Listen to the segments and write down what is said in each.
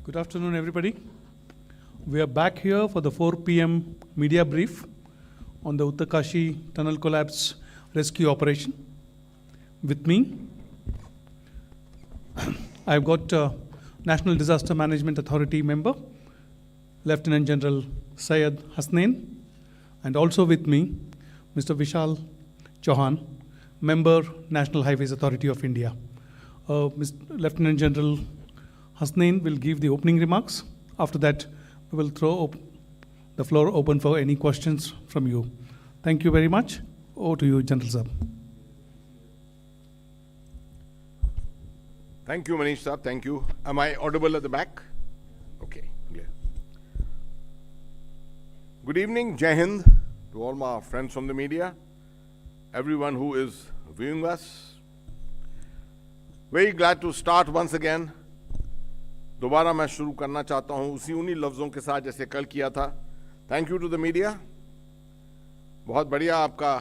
Good afternoon, everybody. We are back here for the 4 p.m. media brief on the Uttarkashi tunnel collapse rescue operation. With me, I've got National Disaster Management Authority member, Lieutenant General Syed Hasnain, and also with me, Mr. Vishal Chauhan, member, National Highways Authority of India. Mr. Lieutenant General Hasnain will give the opening remarks. After that, we will throw the floor open for any questions from you. Thank you very much. Over to you, General Sahab. Thank you, Manish Sahab. Thank you. Am I audible at the back? Okay, clear. Good evening, Jai Hind, to all my friends from the media, everyone who is viewing us. Very glad to start once again. दोबारा मैं शुरू करना चाहता हूं उसी उन्हीं लफ्ज़ों के साथ जैसे कल किया था. Thank you to the media. बहुत बढ़िया आपका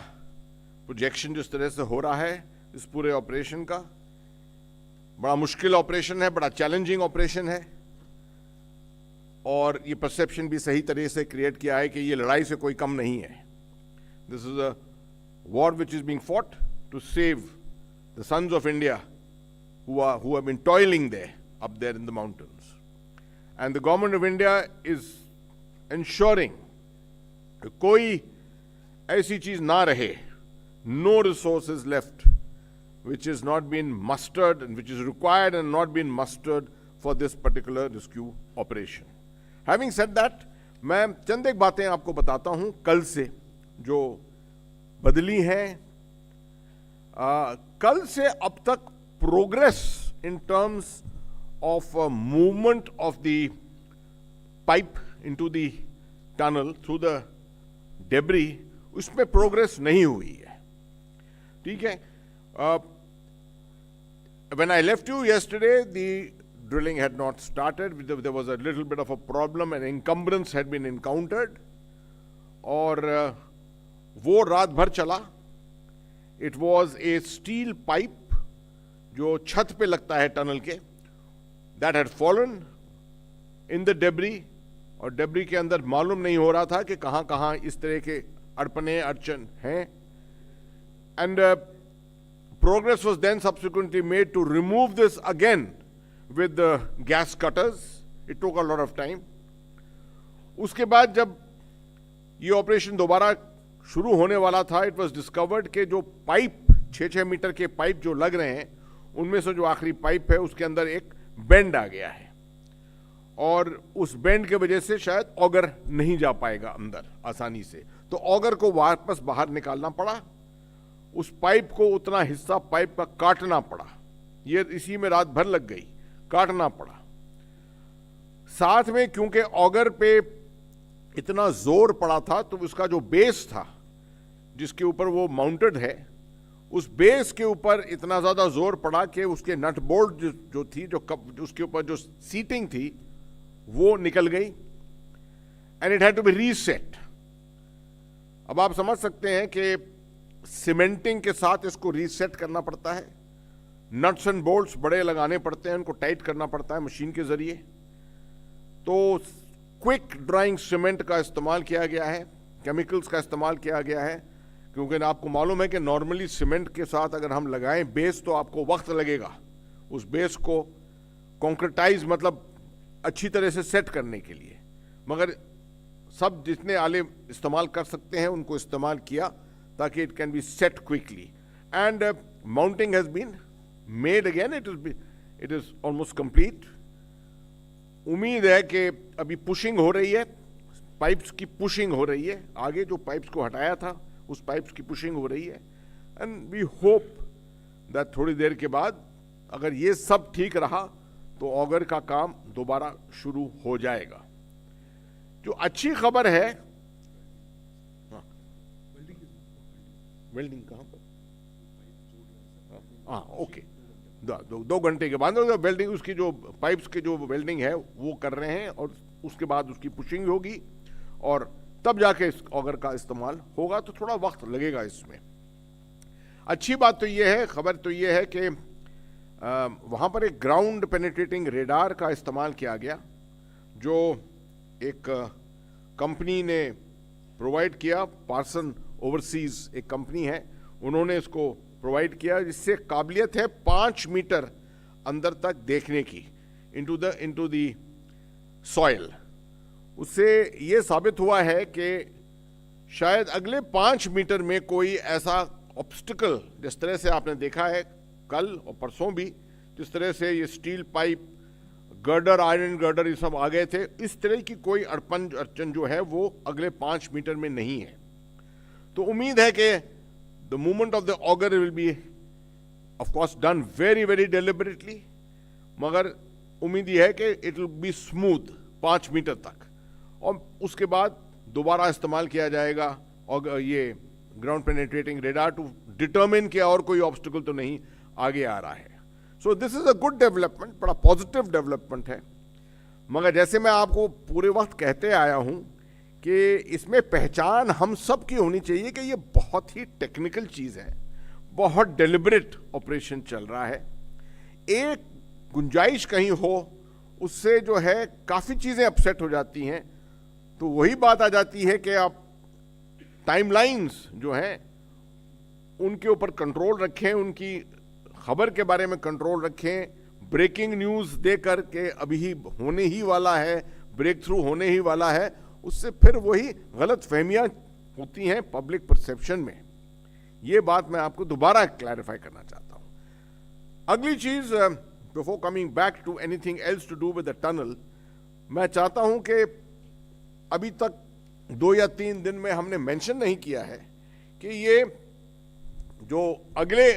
प्रोजेक्शन जिस तरह से हो रहा है इस पूरे ऑपरेशन का. बड़ा मुश्किल ऑपरेशन है, बड़ा चैलेंजिंग ऑपरेशन है, और ये परसेप्शन भी सही तरह से क्रिएट किया है कि ये लड़ाई से कोई कम नहीं है. This is a war which is being fought to save the sons of India who have been toiling there, up there in the mountains. And the government of India is ensuring that कोई ऐसी चीज ना रहे, no resources left which has not been mustered and which is required and not been mustered for this particular rescue operation. Having said that, मैं चंद एक बातें आपको बताता हूं कल से जो बदली हैं. कल से अब तक progress in terms of movement of the pipe into the tunnel through the debris, उसमें progress नहीं हुई है. ठीक है. When I left you yesterday, the drilling had not started. There was a little bit of a problem, an encumbrance had been encountered, और वो रात भर चला. It was a steel pipe जो छत पे लगता है टनल के, that had fallen in the debris, और डेब्री के अंदर मालूम नहीं हो रहा था कि कहां कहां इस तरह के अड़पने अड़चन हैं. And progress was then subsequently made to remove this again with the gas cutters. It took a lot of time. उसके बाद जब ये ऑपरेशन दोबारा शुरू होने वाला था, it was discovered कि जो पाइप 6-6 मीटर के पाइप जो लग रहे हैं, उनमें से जो आखिरी पाइप है उसके अंदर एक बेंड आ गया है, और उस बेंड के वजह से शायद ऑगर नहीं जा पाएगा अंदर आसानी से. तो ऑगर को वापस बाहर निकालना पड़ा. उस पाइप को उतना हिस्सा पाइप का काटना पड़ा. ये इसी में रात भर लग गई, काटना पड़ा. साथ में क्योंकि ऑगर पे इतना जोर पड़ा था तो उसका जो बेस था जिसके ऊपर वो माउंटेड है, उस बेस के ऊपर इतना ज्यादा जोर पड़ा कि उसके नट बोल्ट जो थी, जो उसके ऊपर जो सीटिंग थी, वो निकल गई. And it had to be reset. अब आप समझ सकते हैं कि सीमेंटिंग के साथ इसको रीसेट करना पड़ता है. नट्स एंड बोल्ट्स बड़े लगाने पड़ते हैं, उनको टाइट करना पड़ता है मशीन के जरिए. तो क्विक ड्राइंग सीमेंट का इस्तेमाल किया गया है, केमिकल्स का इस्तेमाल किया गया है, क्योंकि आपको मालूम है कि नॉर्मली सीमेंट के साथ अगर हम लगाएं बेस तो आपको वक्त लगेगा उस बेस को कॉन्क्रीटाइज, मतलब अच्छी तरह से सेट करने के लिए. मगर सब जितने आले इस्तेमाल कर सकते हैं उनको इस्तेमाल किया ताकि it can be set quickly. And mounting has been made again. It is almost complete. उम्मीद है कि अभी पुशिंग हो रही है, पाइप्स की पुशिंग हो रही है. आगे जो पाइप्स को हटाया था उस पाइप्स की पुशिंग हो रही है. एंड वी होप दैट थोड़ी देर के बाद अगर ये सब ठीक रहा तो ऑगर का काम दोबारा शुरू हो जाएगा. जो अच्छी खबर है, वेल्डिंग कहां पर? हाँ, ओके. 2 घंटे के बाद वेल्डिंग, उसकी जो पाइप्स की जो वेल्डिंग है वो कर रहे हैं, और उसके बाद उसकी पुशिंग होगी और तब जाके इस ऑगर का इस्तेमाल होगा. तो थोड़ा वक्त लगेगा इसमें. अच्छी बात तो ये है, खबर तो ये है कि वहाँ पर एक ग्राउंड पेनिट्रेटिंग रेडार का इस्तेमाल किया गया जो एक कंपनी ने प्रोवाइड किया, पार्सन ओवरसीज एक कंपनी है, उन्होंने इसको प्रोवाइड किया, जिससे काबिलियत है 5 मीटर अंदर तक देखने की इनटू द सॉइल। उससे ये साबित हुआ है कि शायद अगले 5 मीटर में कोई ऐसा ऑब्स्टिकल, जिस तरह से आपने देखा है कल और परसों भी, जिस तरह से ये steel pipe, girder, iron girder, ये सब आ गए थे, इस तरह की कोई अड़चन जो है वो अगले 5 मीटर में नहीं है। तो उम्मीद है कि the movement of the auger will be of course done very very deliberately, मगर उम्मीद यह है कि it will be smooth 5 meter तक, और उसके बाद दोबारा इस्तेमाल किया जाएगा और ये ground penetrating radar to determine कि और कोई ऑब्स्टिकल तो नहीं आगे आ रहा है। So this is a good development, बड़ा पॉजिटिव डेवलपमेंट है। मगर जैसे मैं आपको पूरे वक्त कहते आया हूं कि इसमें पहचान हम सब की होनी चाहिए कि ये बहुत ही टेक्निकल चीज है, बहुत डेलिबरेट ऑपरेशन चल रहा है। एक गुंजाइश कहीं हो, उससे जो है काफी चीजें अपसेट हो जाती हैं। तो वही बात आ जाती है कि आप टाइमलाइंस जो हैं उनके ऊपर कंट्रोल रखें, उनकी खबर के बारे में कंट्रोल रखें, ब्रेकिंग न्यूज़ देकर के अभी होने ही वाला है, ब्रेक थ्रू होने ही वाला है, उससे फिर वही गलत फहमियाँ होती हैं पब्लिक परसेप्शन में। ये बात मैं आपको दोबारा क्लैरिफाई करना चाहता हूँ। अगली चीज़, before coming back to anything else to do with the tunnel, मैं चाहता हूँ कि अभी तक 2 या 3 दिन में हमने मेंशन नहीं किया है कि ये जो अगले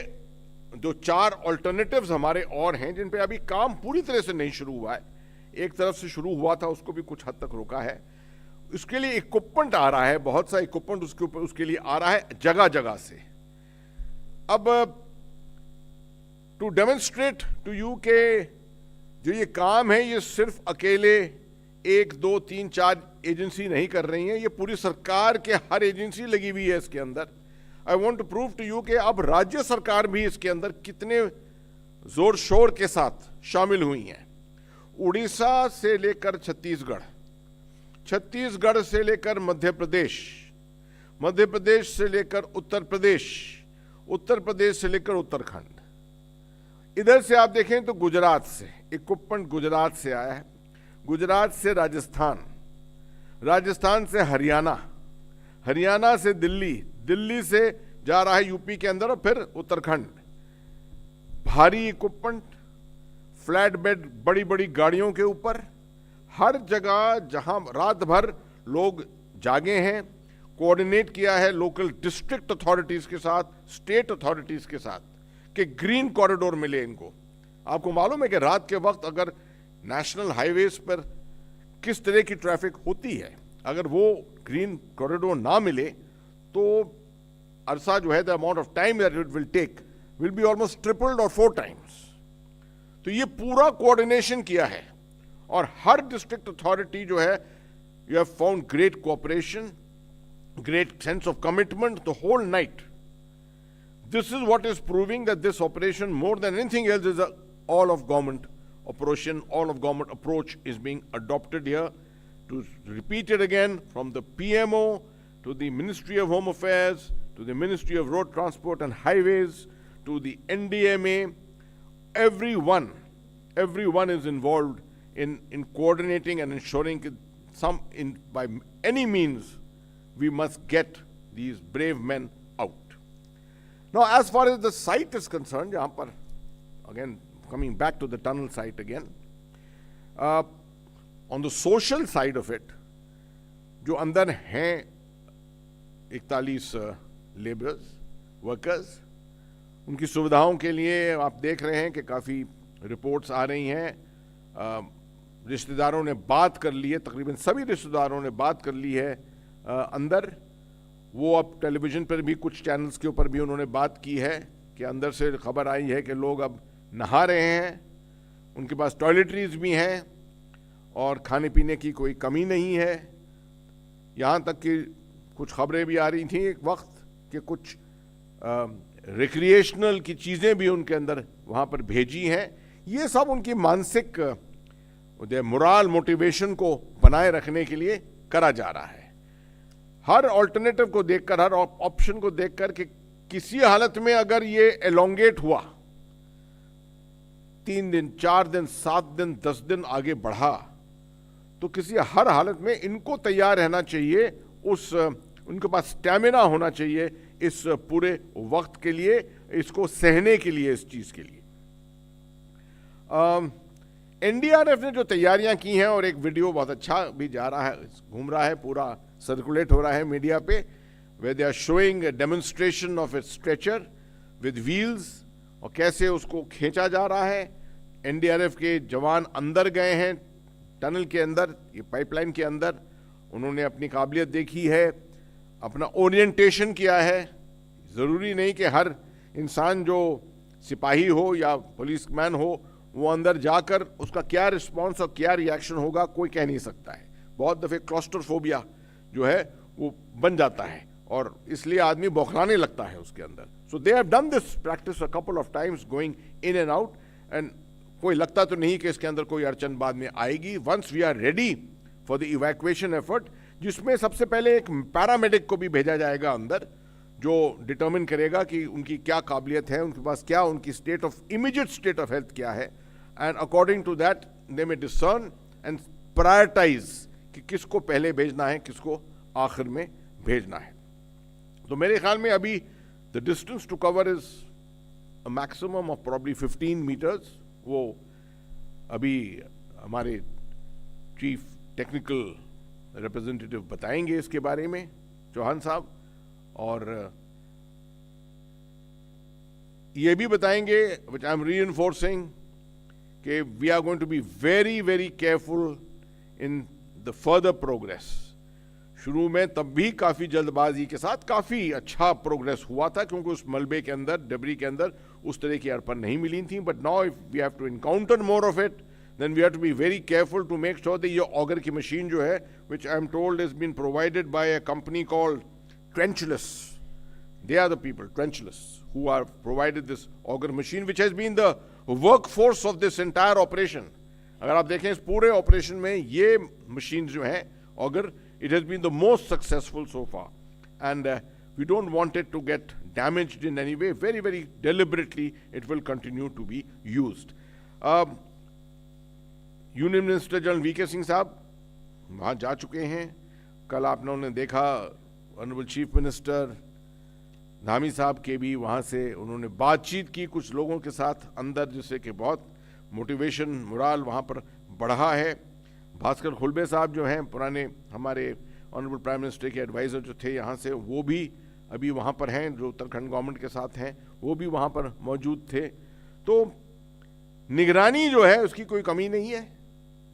जो 4 ऑल्टरनेटिव्स हमारे और हैं, जिन पे अभी काम पूरी तरह से नहीं शुरू हुआ है, एक तरफ से शुरू हुआ था, उसको भी कुछ हद तक रोका है। इसके लिए इक्विपमेंट आ रहा है, बहुत सा इक्विपमेंट उसके लिए आ रहा है जगह जगह से। अब टू डेमोन्स्ट्रेट टू यू के जो ये काम है, ये सिर्फ अकेले 1, 2, 3, 4 एजेंसी नहीं कर रही हैं, ये पूरी सरकार के हर एजेंसी लगी हुई है इसके अंदर। I want to prove to you कि अब राज्य सरकार भी इसके अंदर कितने जोर शोर के साथ शामिल हुई हैं। उड़ीसा से लेकर छत्तीसगढ़, छत्तीसगढ़ से लेकर मध्य प्रदेश, मध्य प्रदेश से लेकर उत्तर प्रदेश, उत्तर प्रदेश से लेकर उत्तराखंड, इधर से आप देखें तो गुजरात से इक्विपमेंट गुजरात से आया है, गुजरात से राजस्थान, राजस्थान से हरियाणा, हरियाणा से दिल्ली, दिल्ली से जा रहा है यूपी के अंदर, और फिर उत्तराखंड। भारी इक्विपमेंट, फ्लैट बेड, बड़ी बड़ी गाड़ियों के ऊपर, हर जगह जहां रात भर लोग जागे हैं, कोऑर्डिनेट किया है लोकल डिस्ट्रिक्ट अथॉरिटीज के साथ, स्टेट अथॉरिटीज के साथ, कि ग्रीन कॉरिडोर मिले इनको। आपको मालूम है कि रात के वक्त अगर नेशनल हाईवेज पर किस तरह की ट्रैफिक होती है, अगर वो ग्रीन कॉरिडोर ना मिले तो अरसा जो है, the amount of time that it will take will be almost tripled और 4 टाइम्स। तो ये पूरा कोऑर्डिनेशन किया है, और हर डिस्ट्रिक्ट अथॉरिटी जो है, you have found great cooperation, great sense of commitment the whole night. This is what is proving that this operation, more than anything else, is a all of government operation, all of government approach is being adopted here. To repeat it again, from the PMO to the Ministry of Home Affairs to the Ministry of Road Transport and Highways to the NDMA, everyone is involved in coordinating and ensuring that by any means we must get these brave men out. Now, as far as the site is concerned, yahan par, again, coming back to the tunnel site again, on the social side of it, जो अंदर हैं 41 labourers, workers, उनकी सुविधाओं के लिए आप देख रहे हैं कि काफ़ी रिपोर्ट्स आ रही हैं। रिश्तेदारों ने बात कर ली है, तकरीबन सभी रिश्तेदारों ने बात कर ली है अंदर। वो अब टेलीविज़न पर भी, कुछ चैनल्स के ऊपर भी उन्होंने बात की है कि अंदर से खबर आई है कि लोग अब नहा रहे हैं, उनके पास टॉयलेटरीज भी हैं और खाने पीने की कोई कमी नहीं है। यहाँ तक कि कुछ खबरें भी आ रही थी एक वक्त कि कुछ रिक्रिएशनल की चीज़ें भी उनके अंदर वहाँ पर भेजी हैं। ये सब उनकी मानसिक मोरल मोटिवेशन को बनाए रखने के लिए करा जा रहा है। हर ऑल्टरनेटिव को देखकर, हर ऑप्शन को देखकर कि किसी हालत में अगर ये एलोंगेट हुआ, 3 दिन, 4 दिन, 7 दिन, 10 दिन आगे बढ़ा, तो किसी हर हालत में इनको तैयार रहना चाहिए, उनके पास स्टैमिना होना चाहिए इस पूरे वक्त के लिए, इसको सहने के लिए, इस चीज के लिए। एनडीआरएफ ने जो तैयारियां की हैं, और एक वीडियो बहुत अच्छा भी जा रहा है, घूम रहा है, पूरा सर्कुलेट हो रहा है मीडिया पे, where they are showing a demonstration of a stretcher with wheels, और कैसे उसको खींचा जा रहा है। एनडीआरएफ के जवान अंदर गए हैं टनल के अंदर, ये पाइपलाइन के अंदर, उन्होंने अपनी काबिलियत देखी है, अपना ओरिएंटेशन किया है। ज़रूरी नहीं कि हर इंसान जो सिपाही हो या पुलिसमैन हो वो अंदर जाकर उसका क्या रिस्पॉन्स और क्या रिएक्शन होगा कोई कह नहीं सकता है। बहुत दफ़े क्लॉस्ट्रोफोबिया जो है वो बन जाता है और इसलिए आदमी बौखलाने लगता है उसके अंदर। So they have done this practice a couple of times going in and out, and कोई लगता तो नहीं कि इसके अंदर कोई अड़चन बाद में आएगी। Once we are ready for the evacuation effort, जिसमें सबसे पहले एक पैरामेडिक को भी भेजा जाएगा अंदर, जो डिटर्मिन करेगा कि उनकी क्या काबिलियत है, उनके पास क्या, उनकी इमीडिएट स्टेट ऑफ हेल्थ क्या है, and according to that they may discern and prioritize कि किसको पहले भेजना है, किसको आखिर में भेजना है। तो मेरे ख्याल में अभी the distance to cover is a maximum of probably 15 meters. वो अभी हमारे चीफ टेक्निकल रिप्रेजेंटेटिव बताएंगे इसके बारे में, चौहान साहब, और ये भी बताएंगे, which I am reinforcing, कि we are going to be very very careful in the further progress। शुरू में तब भी काफ़ी जल्दबाजी के साथ काफ़ी अच्छा प्रोग्रेस हुआ था, क्योंकि उस मलबे के अंदर, डबरी के अंदर उस तरह की अड़पन नहीं मिली थी। But now if we have to encounter more of it, then we have to be very careful to make sure that ये ऑगर की मशीन जो है, which I am told is been provided by a company called Trenchless, they are the people, trenchless, who are provided this auger machine, which has been the workforce of this entire operation। अगर आप देखें इस पूरे operation में ये machine जो है auger, it has been the most successful so far, and we don't want it to get damaged in any way। Very very deliberately it will continue to be used। Union minister general VK Singh साहब वहाँ जा चुके हैं। कल आपने उन्हें देखा, honourable chief minister Dhami साहब के भी वहाँ से उन्होंने बातचीत की कुछ लोगों के साथ अंदर, जिससे कि बहुत मोटिवेशन, मोराल वहाँ पर बढ़ा है। भास्कर खुलबे साहब जो हैं, पुराने हमारे ऑनरेबल प्राइम मिनिस्टर के एडवाइज़र जो थे यहाँ से, वो भी अभी वहाँ पर हैं, जो उत्तराखंड गवर्नमेंट के साथ हैं, वो भी वहाँ पर मौजूद थे। तो निगरानी जो है उसकी कोई कमी नहीं है।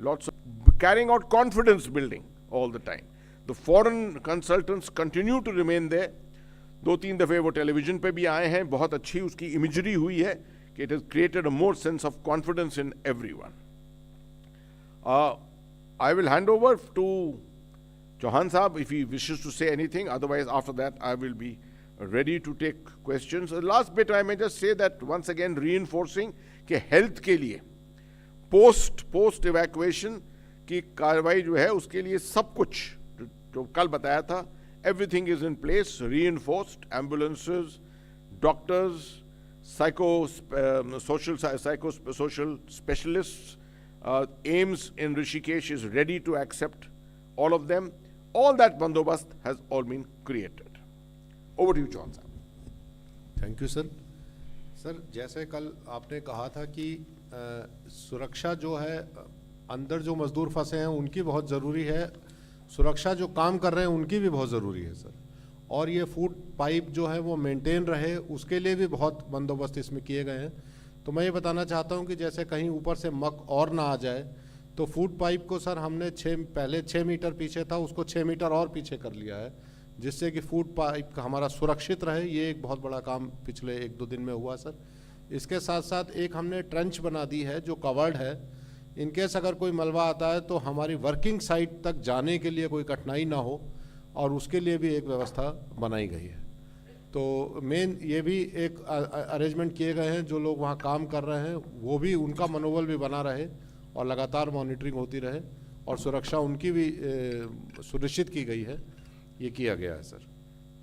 Lots of carrying out confidence building all the time. The foreign consultants continue to remain there. 2-3 दफ़े वो टेलीविजन पे भी आए हैं, बहुत अच्छी उसकी इमेजरी हुई है कि it has created a more sense of confidence in everyone. I will hand over to Chauhan साहब if he wishes to say anything, otherwise after that I will be ready to take questions। The last bit I may just say that once again reinforcing कि health के लिए post evacuation की कार्रवाई जो है उसके लिए सब कुछ जो कल बताया था, everything is in place, reinforced, ambulances, doctors, psychosocial specialists, AIMS in Rishikesh is ready to accept all of them। All that bandobast has all been created। Over to you, John sir। Thank you sir. Sir, जैसे कल आपने कहा था कि सुरक्षा जो है, अंदर जो मजदूर फंसे हैं उनकी बहुत ज़रूरी है, सुरक्षा जो काम कर रहे हैं उनकी भी बहुत ज़रूरी है सर, और ये फूड पाइप जो है वो मेंटेन रहे उसके लिए भी बहुत बंदोबस्त इसमें किए गए हैं। तो मैं ये बताना चाहता हूँ कि जैसे कहीं ऊपर से मक और ना आ जाए, तो फूड पाइप को सर हमने पहले 6 मीटर पीछे था, उसको 6 मीटर और पीछे कर लिया है, जिससे कि फूड पाइप का हमारा सुरक्षित रहे। ये एक बहुत बड़ा काम पिछले 1-2 दिन में हुआ सर। इसके साथ साथ एक हमने ट्रंच बना दी है जो कवर्ड है, इनकेस अगर कोई मलबा आता है तो हमारी वर्किंग साइट तक जाने के लिए कोई कठिनाई ना हो, और उसके लिए भी एक व्यवस्था बनाई गई है। तो मेन ये भी एक अरेंजमेंट किए गए हैं, जो लोग वहाँ काम कर रहे हैं वो भी, उनका मनोबल भी बना रहे और लगातार मॉनिटरिंग होती रहे और सुरक्षा उनकी भी सुनिश्चित की गई है, ये किया गया है सर।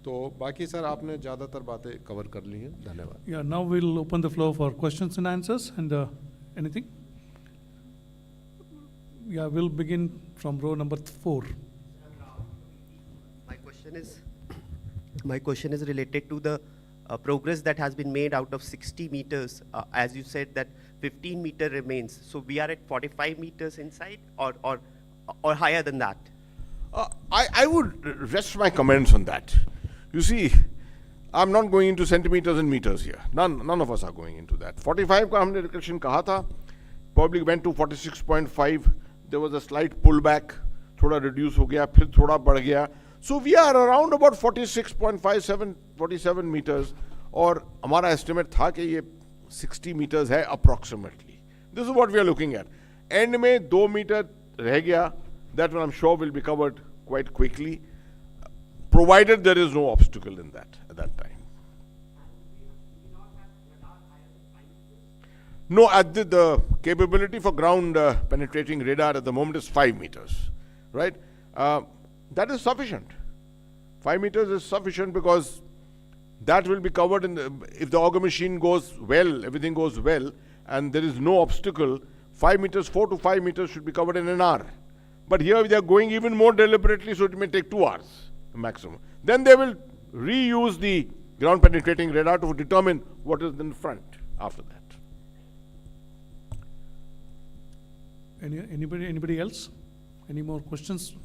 तो बाकी सर आपने ज़्यादातर बातें कवर कर ली हैं, धन्यवाद। Yeah, now we'll open the floor for questions and answers and anything. Yeah, we'll begin from row number 4. My question is related to the progress that has been made out of 60 meters. As you said that 15 meter remains. So we are at 45 meters inside or higher than that? I would rest my comments on that. You see, I'm not going into centimeters and meters here. None of us are going into that. 45 का हमने discussion कहा था, probably went to 46.5. There was a slight pullback, थोड़ा reduce हो गया, फिर थोड़ा बढ़ गया. So we are around about 46.57, 47 meters. और हमारा estimate था कि ये 60 meters है approximately. This is what we are looking at. End में 2 meter रह गया. That one I'm sure will be covered quite quickly, provided there is no obstacle in that at that time. No, at the capability for ground penetrating radar at the moment is 5 meters, right? That is sufficient. 5 meters is sufficient because that will be covered in if the auger machine goes well, everything goes well, and there is no obstacle, 5 meters, 4 to 5 meters should be covered in an hour. But here they are going even more deliberately, so it may take 2 hours maximum. Then they will reuse the ground penetrating radar to determine what is in front after that. Anybody else? Any more questions?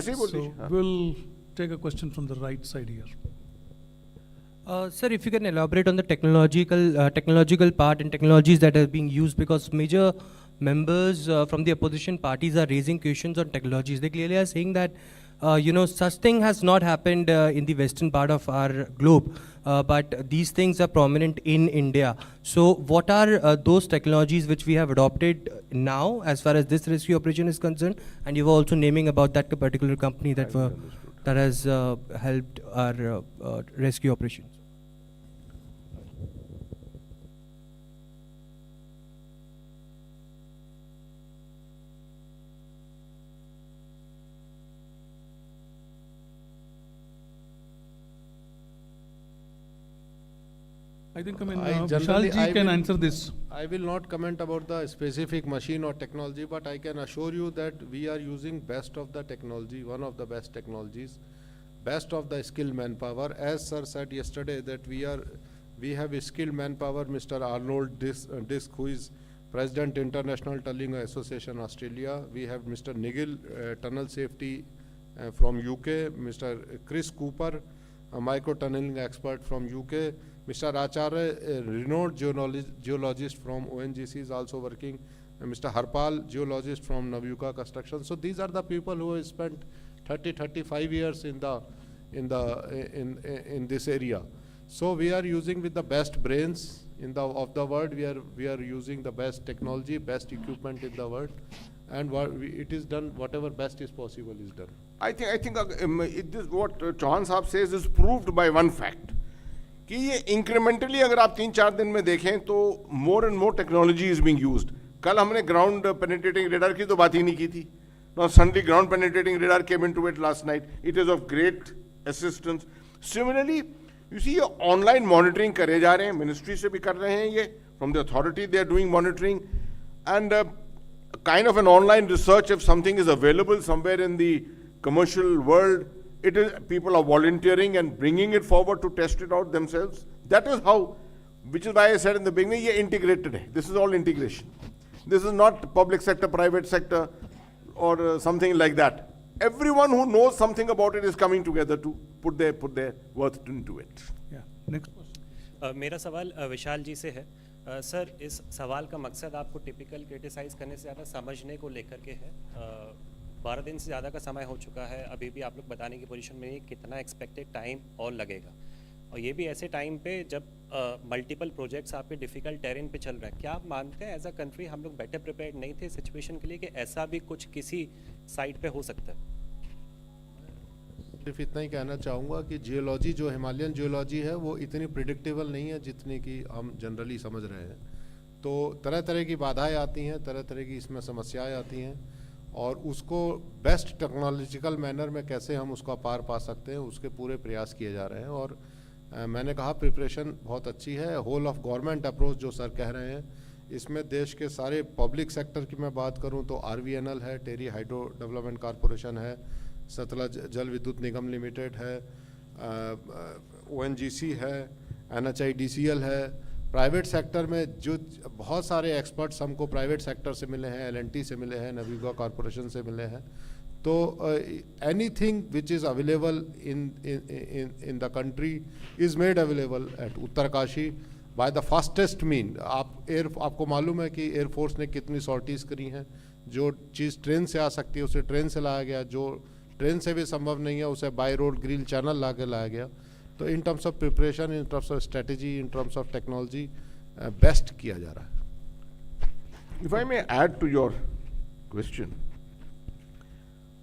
So we'll take a question from the right side here. Sir, if you can elaborate on the technological part and technologies that are being used, because major members from the opposition parties are raising questions on technologies. They clearly are saying that such thing has not happened in the western part of our globe, but these things are prominent in India. So what are those technologies which we have adopted now as far as this rescue operation is concerned? And you were also naming about that particular company that has helped our rescue operations. I think Vishal ji can answer this. I will not comment about the specific machine or technology, but I can assure you that we are using best of the technology, one of the best technologies, best of the skilled manpower. As sir said yesterday that we have a skilled manpower, Mr. Arnold Disk, who is President International Tunneling Association Australia. We have Mr. Nigel, Tunnel Safety from UK, Mr. Chris Cooper, a micro tunneling expert from UK, Mr. Acharya, a renowned geologist from ONGC is also working, and Mr. Harpal, geologist from Navyuka Construction. So these are the people who have spent 35 years in this area. So we are using with the best brains of the world. We are using the best technology, best equipment in the world, and it is done. Whatever best is possible is done. I think what Chauhan Saab says is proved by one fact. कि ये incrementally अगर आप 3-4 दिन में देखें तो more and more technology is being used. कल हमने ground penetrating radar की तो बात ही नहीं की थी. Now suddenly ground penetrating radar came into it last night. It is of great assistance. Similarly, you see ये online monitoring करे जा रहे हैं, ministry से भी कर रहे हैं ये, from the authority they are doing monitoring, and kind of an online research if something is available somewhere in the commercial world. It is people are volunteering and bringing it forward to test it out themselves. That is how, which is why I said in the beginning, ये integrated है. This is all integration. This is not public sector, private sector, or something like that. Everyone who knows something about it is coming together to put their worth into it. Yeah. Next question. मेरा सवाल विशाल जी से है. Sir, इस सवाल का मकसद आपको typical criticise करने से ज़्यादा समझने को लेकर के है. 12 दिन से ज़्यादा का समय हो चुका है, अभी भी आप लोग बताने की पोजीशन में नहीं, कितना एक्सपेक्टेड टाइम और लगेगा, और ये भी ऐसे टाइम पे जब मल्टीपल प्रोजेक्ट्स आपके डिफ़िकल्ट टेरेन पे चल रहा है. क्या आप मानते हैं एज अ कंट्री हम लोग बेटर प्रिपेयर्ड नहीं थे सिचुएशन के लिए कि ऐसा भी कुछ किसी साइट पे हो सकता है? सिर्फ इतना ही कहना चाहूँगा कि जियोलॉजी जो हिमालयन जियोलॉजी है वो इतनी प्रिडिक्टेबल नहीं है जितनी कि हम जनरली समझ रहे हैं। तो तरह तरह की बाधाएं आती हैं, तरह तरह की इसमें समस्याएं आती हैं, और उसको बेस्ट टेक्नोलॉजिकल मैनर में कैसे हम उसका पार पा सकते हैं उसके पूरे प्रयास किए जा रहे हैं। और मैंने कहा प्रिपरेशन बहुत अच्छी है। होल ऑफ गवर्नमेंट अप्रोच जो सर कह रहे हैं, इसमें देश के सारे पब्लिक सेक्टर की मैं बात करूं तो RVNL है, टेरी हाइड्रो डेवलपमेंट कॉरपोरेशन है, सतलज जल विद्युत निगम लिमिटेड है, ONGC है, NHIDCL है। प्राइवेट सेक्टर में जो बहुत सारे एक्सपर्ट्स हमको प्राइवेट सेक्टर से मिले हैं, LNT से मिले हैं, नवीगा कॉरपोरेशन से मिले हैं। तो anything which is available in the country is made available at Uttarkashi by the fastest mean. आपको मालूम है कि एयरफोर्स ने कितनी सॉर्टीज़ करी हैं। जो चीज़ ट्रेन से आ सकती है उसे ट्रेन से लाया गया, जो ट्रेन से भी संभव नहीं है उसे बाय रोड ग्रिल चैनल ला के लाया गया। तो in terms of preparation, in terms of strategy, in terms of technology best किया जा रहा है। If I may add to your question,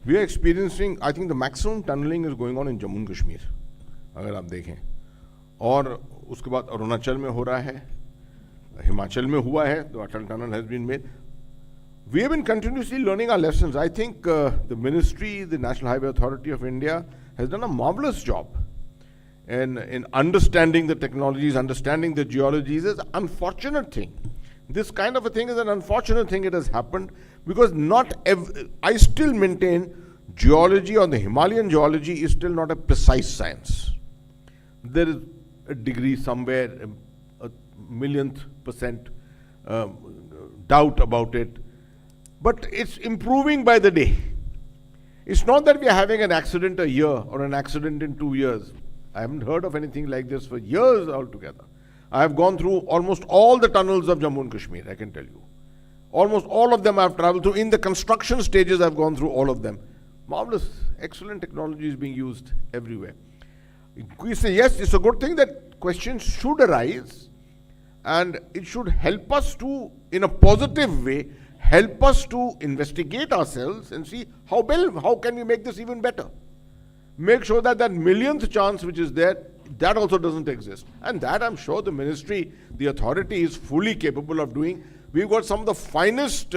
we are experiencing, I think the maximum tunneling is going on in Jammu and Kashmir, अगर आप देखें, और उसके बाद अरुणाचल में हो रहा है, हिमाचल में हुआ है, the Atal tunnel has been made. We have been continuously learning our lessons. I think the ministry, the National Highway Authority of India has done a marvelous job in understanding the technologies, understanding the geologies. It's an unfortunate thing. This kind of a thing is an unfortunate thing. It has happened because I still maintain geology, or the Himalayan geology is still not a precise science. There is a degree somewhere, a millionth percent doubt about it. But it's improving by the day. It's not that we are having an accident a year or an accident in 2 years. I haven't heard of anything like this for years altogether. I have gone through almost all the tunnels of Jammu and Kashmir, I can tell you. Almost all of them I have traveled through. In the construction stages, I have gone through all of them. Marvelous, excellent technology is being used everywhere. We say, yes, it's a good thing that questions should arise, and it should help us to, in a positive way, help us to investigate ourselves and see how can we make this even better. Make sure that that millionth chance which is there, that also doesn't exist. And that I'm sure the ministry, the authority is fully capable of doing. We've got some of the finest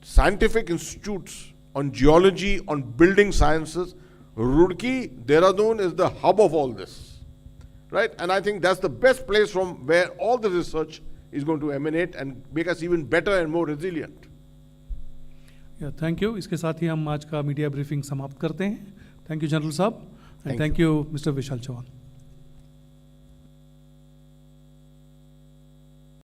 scientific institutes on geology, on building sciences. Roorkee, Dehradun is the hub of all this, right? And I think that's the best place from where all the research is going to emanate and make us even better and more resilient. Thank you. इसके साथ ही हम आज का media briefing समाप्त करते हैं। Thank you general साहब, and thank you mister Vishal Chauhan.